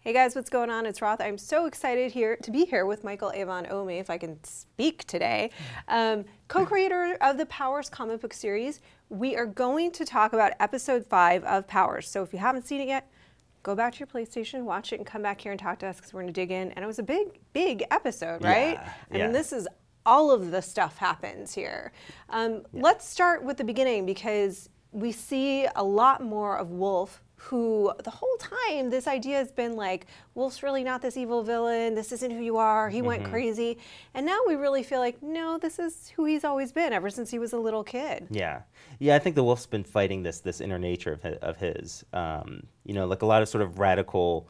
Hey guys, what's going on? It's Roth. I'm so excited to be here with Michael Avon Oeming, if I can speak today, co-creator of the Powers comic book series. We are going to talk about episode 5 of Powers. So if you haven't seen it yet, go back to your PlayStation, watch it, and come back here and talk to us because we're going to dig in. And it was a big episode, right? I mean, this is all of the stuff happens here. Let's start with the beginning because we see a lot more of Wolf, who the whole time this idea has been like, Wolf's really not this evil villain, this isn't who you are, he went crazy. And now we really feel like, no, this is who he's always been ever since he was a little kid. Yeah, I think the Wolf's been fighting this inner nature of his. You know, like a lot of sort of radical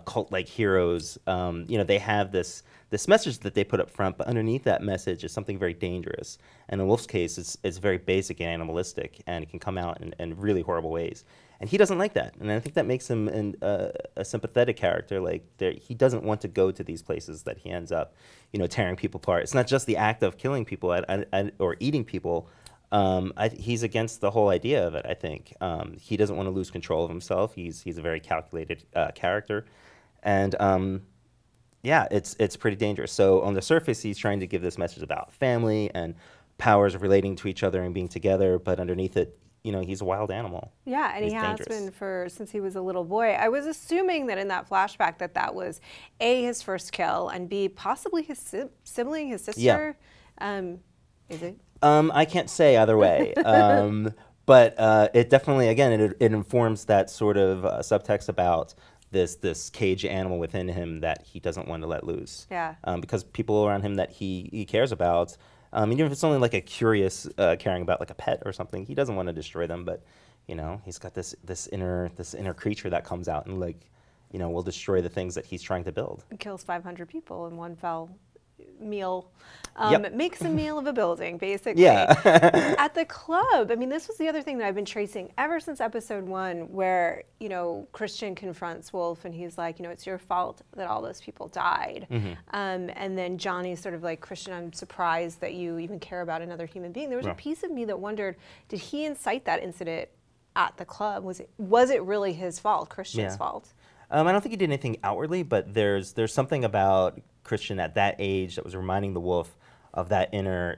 cult-like heroes, you know, they have this message that they put up front, but underneath that message is something very dangerous. And in Wolf's case, it's very basic and animalistic, and it can come out in really horrible ways. And he doesn't like that, and I think that makes him a sympathetic character. Like he doesn't want to go to these places that he ends up, you know, tearing people apart. It's not just the act of killing people or eating people. He's against the whole idea of it. I think he doesn't want to lose control of himself. He's a very calculated character, and yeah, it's pretty dangerous. So on the surface, he's trying to give this message about family and powers relating to each other and being together, but underneath it, you know, he's a wild animal. Yeah, and he has been since he was a little boy. I was assuming that in that flashback that was A, his first kill, and B, possibly his sibling, his sister. Yeah. Is it? I can't say either way. But it definitely, again, it informs that sort of subtext about this cage animal within him that he doesn't want to let loose. Yeah. Because people around him that he cares about, even if it's only like a curious caring about like a pet or something, he doesn't want to destroy them. But you know, he's got this inner creature that comes out and, like, you know, will destroy the things that he's trying to build. It kills 500 people in one fell meal. Yep. Makes a meal of a building, basically. Yeah. At the club, I mean, this was the other thing that I've been tracing ever since episode 1, where, you know, Christian confronts Wolf and he's like, you know, it's your fault that all those people died. And then Johnny's sort of like, Christian, I'm surprised that you even care about another human being. There was a piece of me that wondered, did he incite that incident at the club? Was it really his fault, Christian's fault? I don't think he did anything outwardly, but there's something about Christian at that age that was reminding the Wolf of that inner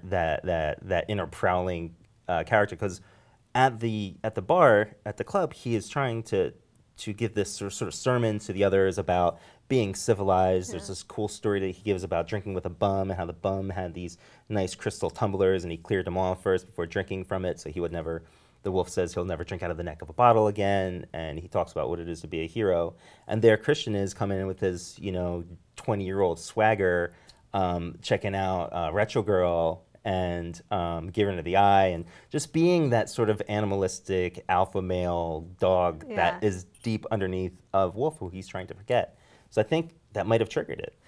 prowling character. Because at the bar, at the club, he is trying to give this sort of sermon to the others about being civilized. There's this cool story that he gives about drinking with a bum and how the bum had these nice crystal tumblers and he cleared them off first before drinking from it, so he would never. The Wolf says he'll never drink out of the neck of a bottle again, and he talks about what it is to be a hero. And there Christian is coming in with his, you know, 20-year-old swagger, checking out Retro Girl and giving her the eye, and just being that sort of animalistic alpha male dog that is deep underneath of Wolf, who he's trying to forget. So I think that might have triggered it.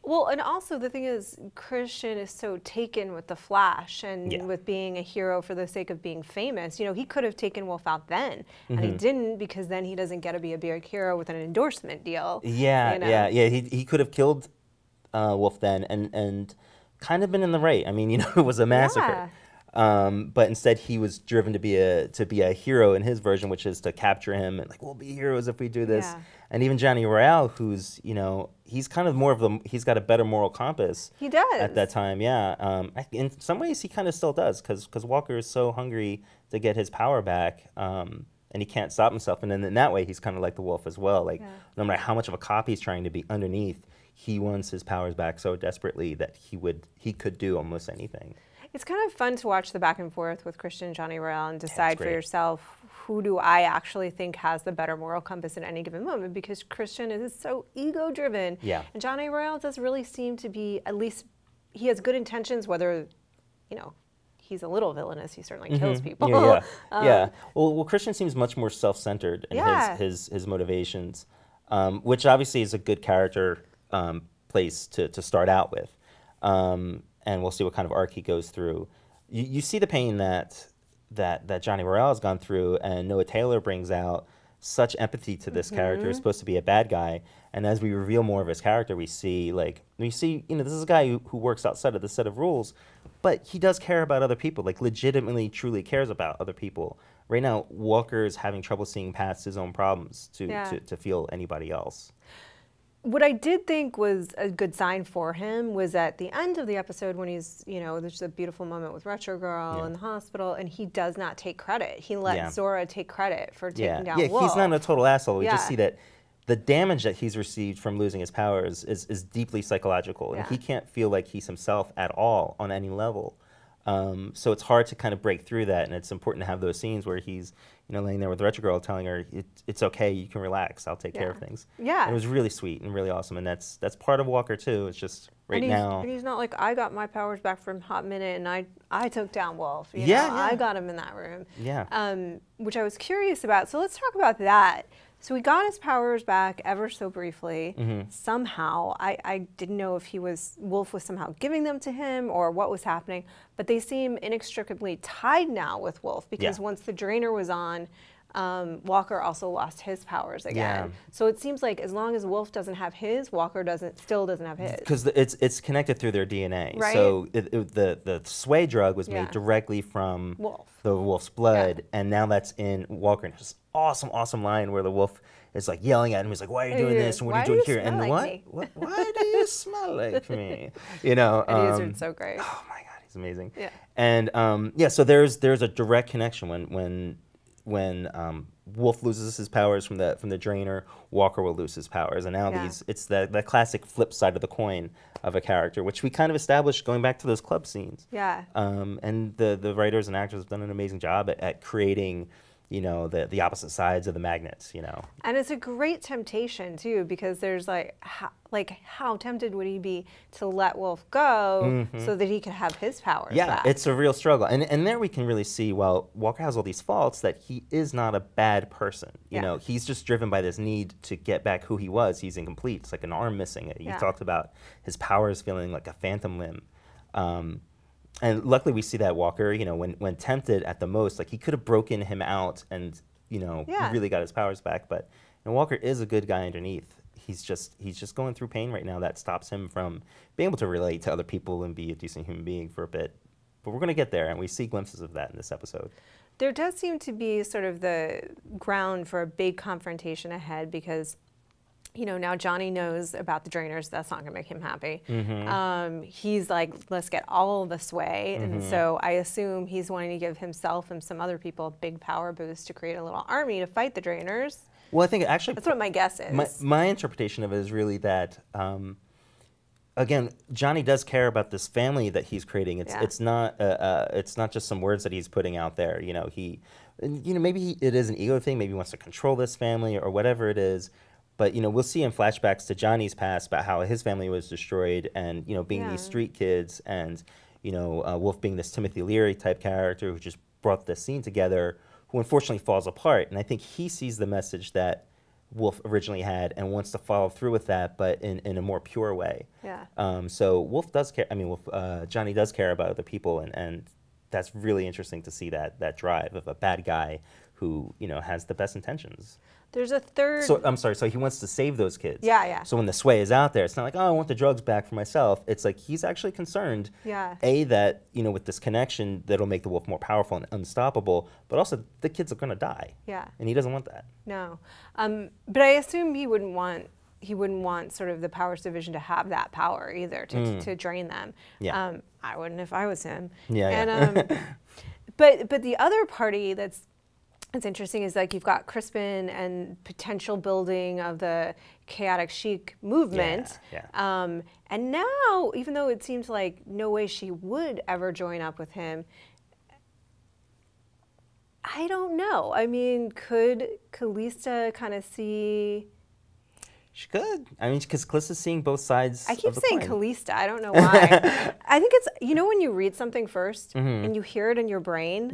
Well, and also the thing is, Christian is so taken with the Flash and with being a hero for the sake of being famous. You know, he could have taken Wolf out then, and he didn't, because then he doesn't get to be a big hero with an endorsement deal. Yeah, you know? He could have killed Wolf then and kind of been in the right. I mean, you know, it was a massacre. But instead, he was driven to be a hero in his version, which is to capture him and like, we'll be heroes if we do this. And even Johnny Royale, who's, you know, he's kind of more of he's got a better moral compass. He does at that time, in some ways, he kind of still does, because Walker is so hungry to get his power back, and he can't stop himself. And then in that way, he's kind of like the Wolf as well. Like no matter how much of a cop he's trying to be underneath, he wants his powers back so desperately that he could do almost anything. It's kind of fun to watch the back and forth with Christian and Johnny Royale and decide for yourself, who do I actually think has the better moral compass at any given moment, because Christian is so ego-driven. And Johnny Royale does really seem to be, at least he has good intentions, whether, you know, he's a little villainous, he certainly kills people. Well, Christian seems much more self-centered in his motivations, which obviously is a good character place to start out with. And we'll see what kind of arc he goes through. You see the pain that Johnny Royale has gone through, and Noah Taylor brings out such empathy to this character who's supposed to be a bad guy. And as we reveal more of his character, we see, you know, this is a guy who works outside of the set of rules, but he does care about other people, like legitimately, truly cares about other people. Right now, Walker is having trouble seeing past his own problems to feel anybody else. What I did think was a good sign for him was at the end of the episode when he's, there's a beautiful moment with Retro Girl in the hospital, and he does not take credit. He lets Zora take credit for taking down Wolf. He's not a total asshole. We just see that the damage that he's received from losing his powers is deeply psychological, and he can't feel like he's himself at all on any level. So it's hard to kind of break through that, and it's important to have those scenes where he's, laying there with the Retro Girl telling her, it's okay, you can relax, I'll take care of things. Yeah. And it was really sweet and really awesome, and that's part of Walker too. It's just now. And he's not like, I got my powers back from Hot Minute, and I took down Wolf. I got him in that room. Yeah. Which I was curious about. So let's talk about that. So he got his powers back ever so briefly. Somehow, I didn't know if Wolf was somehow giving them to him or what was happening, but they seem inextricably tied now with Wolf because once the drainer was on, Walker also lost his powers again. So it seems like as long as Wolf doesn't have his, Walker still doesn't have his. Because it's connected through their DNA. Right? So the sway drug was made directly from the wolf's blood, and now that's in Walker. And it's this awesome line where the wolf is like yelling at him. He's like, "Why are you doing this? And what are you doing here? And like what? Why do you smell like me?" And he's so great. Oh my God, he's amazing. Yeah. And so there's a direct connection when Wolf loses his powers from the drainer, Walker will lose his powers, and now it's the classic flip side of the coin of a character, which we kind of established going back to those club scenes. Yeah. And the writers and actors have done an amazing job at creating, the opposite sides of the magnets. And it's a great temptation too, because there's how tempted would he be to let Wolf go so that he could have his powers back? It's a real struggle. And there we can really see, well, Walker has all these faults, that he is not a bad person. He's just driven by this need to get back who he was. He's incomplete. It's like an arm missing. He talked about his powers feeling like a phantom limb. And luckily we see that Walker, when tempted at the most, like he could have broken him out and, really got his powers back. But Walker is a good guy underneath. He's just going through pain right now that stops him from being able to relate to other people and be a decent human being for a bit. But we're going to get there, and we see glimpses of that in this episode. There does seem to be sort of the ground for a big confrontation ahead because, now Johnny knows about the drainers. That's not going to make him happy. He's like, let's get all of the sway. And so I assume he's wanting to give himself and some other people a big power boost to create a little army to fight the drainers. Well, I think actually that's what my guess is. My interpretation of it is really that, again, Johnny does care about this family that he's creating. It's not just some words that he's putting out there. Maybe it is an ego thing. Maybe he wants to control this family or whatever it is. But we'll see in flashbacks to Johnny's past about how his family was destroyed, and being these street kids, and Wolf being this Timothy Leary type character who just brought the scene together, who unfortunately falls apart. And I think he sees the message that Wolf originally had and wants to follow through with that, but in a more pure way. So Wolf does care. Johnny does care about other people, and that's really interesting to see that drive of a bad guy who has the best intentions. There's a third. So I'm sorry. So he wants to save those kids. Yeah. So when the sway is out there, it's not like, oh, I want the drugs back for myself. It's like he's actually concerned. That with this connection that'll make the wolf more powerful and unstoppable, but also the kids are going to die. And he doesn't want that. No, but I assume he wouldn't want sort of the powers division to have that power either to drain them. I wouldn't if I was him. But the other party that's interesting is like you've got Crispin and potential building of the chaotic chic movement. And now, even though it seems like no way she would ever join up with him, I don't know. I mean, could Callista kind of see? She could. I mean, because Callista's seeing both sides. I keep saying Callista. I don't know why. I think it's, when you read something first and you hear it in your brain.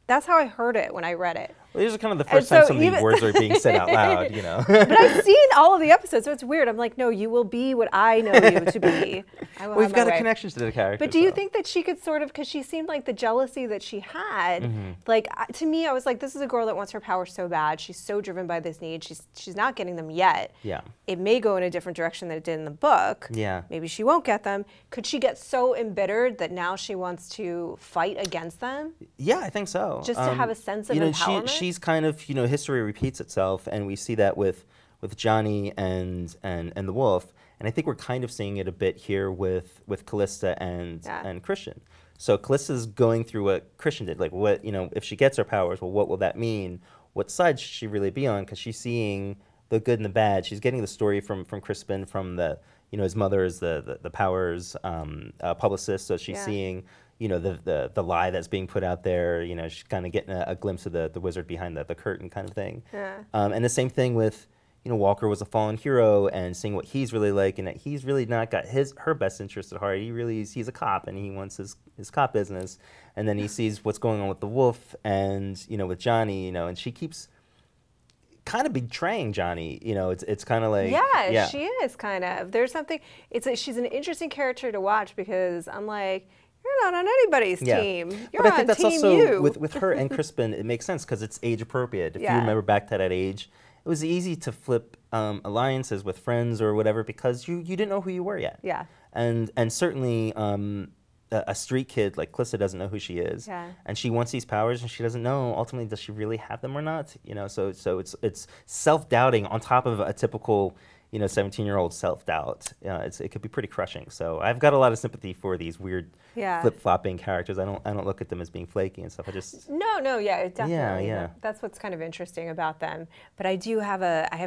That's how I heard it when I read it. Well, these are kind of the first time some of these words are being said out loud, But I've seen all of the episodes, so it's weird. I'm like, no, you will be what I know you to be. We've got a connection to the character. But do you think that she could sort of, because she seemed like the jealousy that she had, like, to me, I was like, this is a girl that wants her power so bad. She's so driven by this need. She's not getting them yet. It may go in a different direction than it did in the book. Maybe she won't get them. Could she get so embittered that now she wants to fight against them? Yeah, I think so. Just to have a sense of empowerment? She's kind of, history repeats itself, and we see that with Johnny and the wolf, and I think we're kind of seeing it a bit here with Callista and Christian. So Callista's going through what Christian did, like what, you know, if she gets her powers, well, what will that mean? What side should she really be on? Because she's seeing the good and the bad. She's getting the story from Crispin, from the, you know, his mother is the powers publicist, so she's seeing, you know, the lie that's being put out there. You know, she's kind of getting a glimpse of the wizard behind the curtain kind of thing. Yeah. And the same thing with, you know, Walker was a fallen hero, and seeing what he's really like, and that he's really not got her best interest at heart. He's a cop, and he wants his cop business. And then he sees what's going on with the wolf, and, you know, with Johnny, you know, and she keeps kind of betraying Johnny. You know, it's kind of like, yeah, she is kind of. There's something. She's an interesting character to watch, because I'm like, you're not on anybody's team. You're but on I think that's team also you. with her and Crispin, it makes sense because it's age appropriate. If you remember back to that age, it was easy to flip alliances with friends or whatever, because you didn't know who you were yet. Yeah. And certainly a street kid like Callista doesn't know who she is. Yeah. And she wants these powers, and she doesn't know ultimately, does she really have them or not? You know, so it's self-doubting on top of a typical, you know, 17-year-old self-doubt. It could be pretty crushing. So I've got a lot of sympathy for these weird flip-flopping characters. I don't look at them as being flaky and stuff. I just definitely. That's what's kind of interesting about them. But I have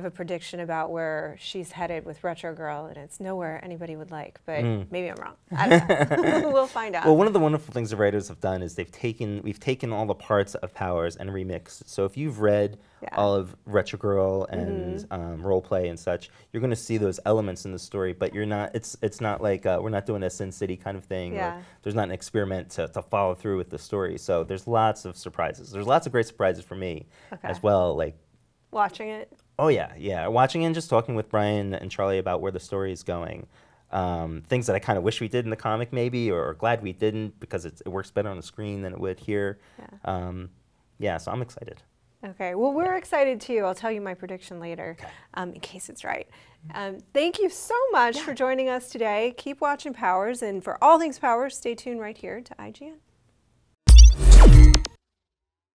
a prediction about where she's headed with Retro Girl, and it's nowhere anybody would like. But maybe I'm wrong. I don't know. We'll find out. Well, one of the wonderful things the writers have done is we've taken all the parts of Powers and remixed. So if you've read all of Retro Girl and role play and such, you're going to see those elements in the story, but you're not. It's not like we're not doing a Sin City kind of thing. Yeah. There's not an experiment to follow through with the story. So there's lots of surprises. There's lots of great surprises for me as well. Like watching it. Oh yeah, watching it and just talking with Brian and Charlie about where the story is going. Things that I kind of wish we did in the comic maybe, or glad we didn't, because it works better on the screen than it would here. Yeah. So I'm excited. Okay, well, we're excited too. I'll tell you my prediction later, in case it's right. Thank you so much for joining us today. Keep watching Powers, and for all things Powers, stay tuned right here to IGN.